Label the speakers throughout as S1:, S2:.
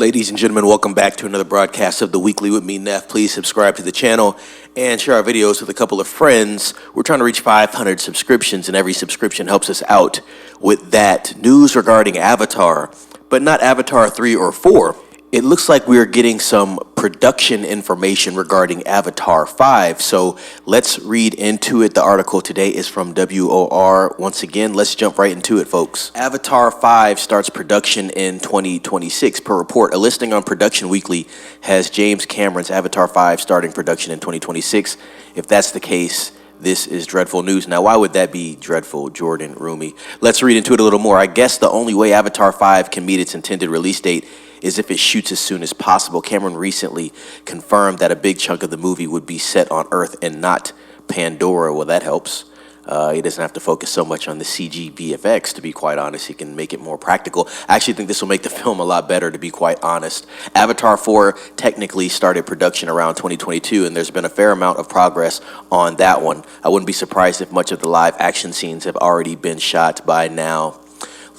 S1: Ladies and gentlemen, welcome back to another broadcast of The Weekly with me, Neff. Please subscribe to the channel and share our videos with a couple of friends. We're trying to reach 500 subscriptions, and every subscription helps us out with that. News regarding Avatar, but not Avatar 3 or 4. It looks like we're getting some production information regarding Avatar 5, so let's read into it. The article today is from WOR. Once again, let's jump right into it, folks. Avatar 5 starts production in 2026. Per report, a listing on Production Weekly has James Cameron's Avatar 5 starting production in 2026. If that's the case, this is dreadful news. Now, why would that be dreadful, Jordan Rumi? Let's read into it a little more. I guess the only way Avatar 5 can meet its intended release date is if it shoots as soon as possible. Cameron recently confirmed that a big chunk of the movie would be set on Earth and not Pandora. Well, that helps. He doesn't have to focus so much on the CG VFX, to be quite honest. He can make it more practical. I actually think this will make the film a lot better, to be quite honest. Avatar 4 technically started production around 2022, and there's been a fair amount of progress on that one. I wouldn't be surprised if much of the live action scenes have already been shot by now.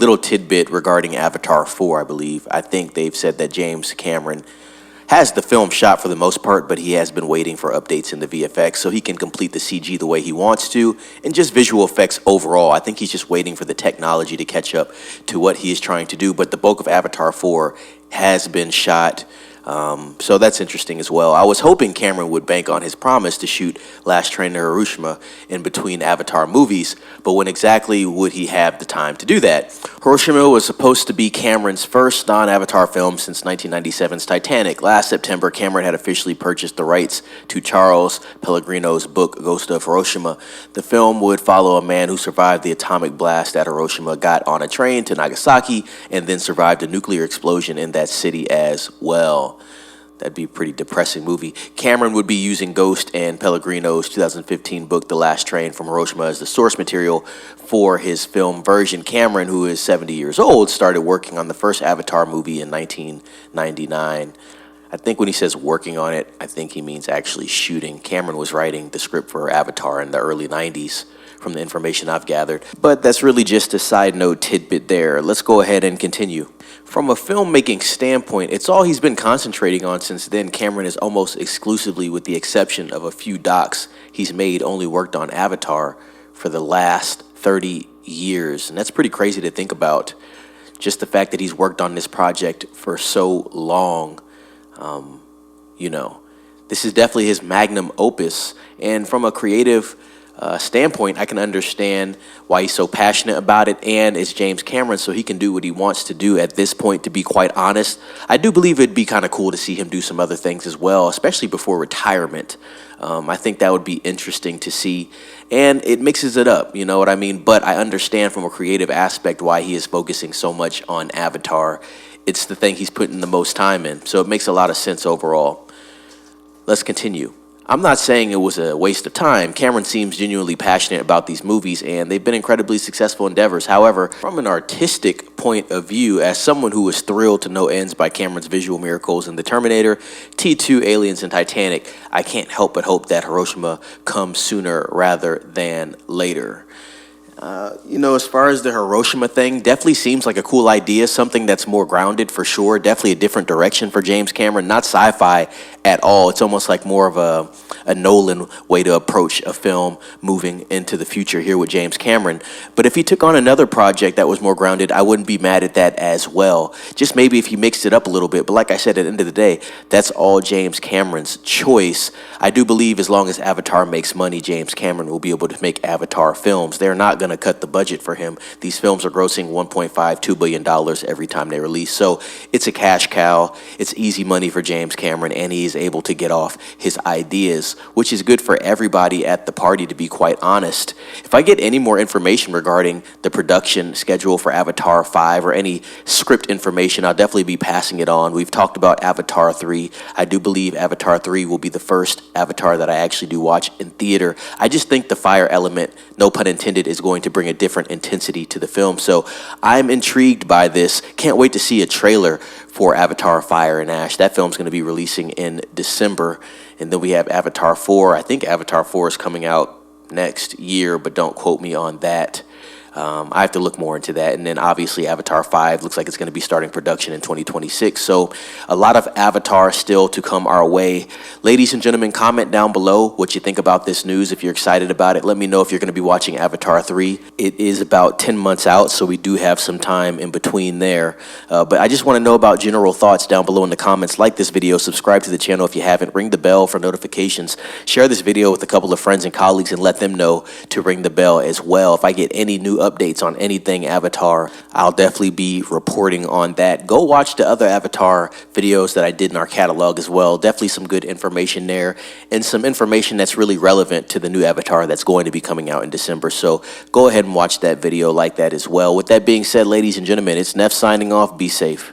S1: Little tidbit regarding Avatar 4, I believe. I think they've said that James Cameron has the film shot for the most part, but he has been waiting for updates in the VFX so he can complete the CG the way he wants to, and just visual effects overall. I think he's just waiting for the technology to catch up to what he is trying to do, but the bulk of Avatar 4 has been shot. So that's interesting as well. I was hoping Cameron would bank on his promise to shoot Last Train to Hiroshima in between Avatar movies, but when exactly would he have the time to do that? Hiroshima was supposed to be Cameron's first non-Avatar film since 1997's Titanic. Last September, Cameron had officially purchased the rights to Charles Pellegrino's book, Ghost of Hiroshima. The film would follow a man who survived the atomic blast at Hiroshima, got on a train to Nagasaki, and then survived a nuclear explosion in that city as well. That'd be a pretty depressing movie. Cameron would be using Ghost and Pellegrino's 2015 book, The Last Train from Hiroshima, as the source material for his film version. Cameron, who is 70 years old, started working on the first Avatar movie in 1999. I think when he says working on it, I think he means actually shooting. Cameron was writing the script for Avatar in the early 90s, from the information I've gathered. But that's really just a side note tidbit there. Let's go ahead and continue. From a filmmaking standpoint, it's all he's been concentrating on since then. Cameron is almost exclusively, with the exception of a few docs he's made, only worked on Avatar for the last 30 years. And that's pretty crazy to think about. Just the fact that he's worked on this project for so long. This is definitely his magnum opus. And from a creative standpoint, I can understand why he's so passionate about it, and it's James Cameron, so he can do what he wants to do at this point, to be quite honest. I do believe it'd be kind of cool to see him do some other things as well, especially before retirement. I think that would be interesting to see, and it mixes it up, you know what I mean? But I understand from a creative aspect why he is focusing so much on Avatar. It's the thing he's putting the most time in, so it makes a lot of sense overall. Let's continue. I'm not saying it was a waste of time. Cameron seems genuinely passionate about these movies, and they've been incredibly successful endeavors. However, from an artistic point of view, as someone who was thrilled to no ends by Cameron's visual miracles in The Terminator, T2, Aliens, and Titanic, I can't help but hope that Hiroshima comes sooner rather than later. As far as the Hiroshima thing, definitely seems like a cool idea, something that's more grounded for sure, definitely a different direction for James Cameron, not sci-fi at all. It's almost like more of a Nolan way to approach a film moving into the future here with James Cameron. But if he took on another project that was more grounded, I wouldn't be mad at that as well. Just maybe if he mixed it up a little bit. But like I said, at the end of the day, that's all James Cameron's choice. I do believe as long as Avatar makes money, James Cameron will be able to make Avatar films. They're not going to cut the budget for him. These films are grossing $1.5–2 billion every time they release. So it's a cash cow. It's easy money for James Cameron, and he's able to get off his ideas, which is good for everybody at the party, to be quite honest. If I get any more information regarding the production schedule for Avatar 5 or any script information, I'll definitely be passing it on. We've talked about Avatar 3. I do believe Avatar 3 will be the first Avatar that I actually do watch in theater. I just think the fire element, no pun intended, is going to bring a different intensity to the film. So I'm intrigued by this. Can't wait to see a trailer for Avatar Fire and Ash. That film's going to be releasing in December. And then we have Avatar 4. I think Avatar 4 is coming out next year, but don't quote me on that. I have to look more into that. And then obviously Avatar 5 looks like it's going to be starting production in 2026. So a lot of Avatar still to come our way. Ladies and gentlemen, comment down below what you think about this news. If you're excited about it, let me know if you're going to be watching Avatar 3. It is about 10 months out, so we do have some time in between there. But I just want to know about general thoughts down below in the comments. Like this video, subscribe to the channel if you haven't, ring the bell for notifications, share this video with a couple of friends and colleagues and let them know to ring the bell as well. If I get any new updates on anything Avatar, I'll definitely be reporting on that. Go watch the other Avatar videos that I did in our catalog as well. Definitely some good information there and some information that's really relevant to the new Avatar that's going to be coming out in December. So go ahead and watch that video like that as well. With that being said, ladies and gentlemen, it's Neff signing off. Be safe.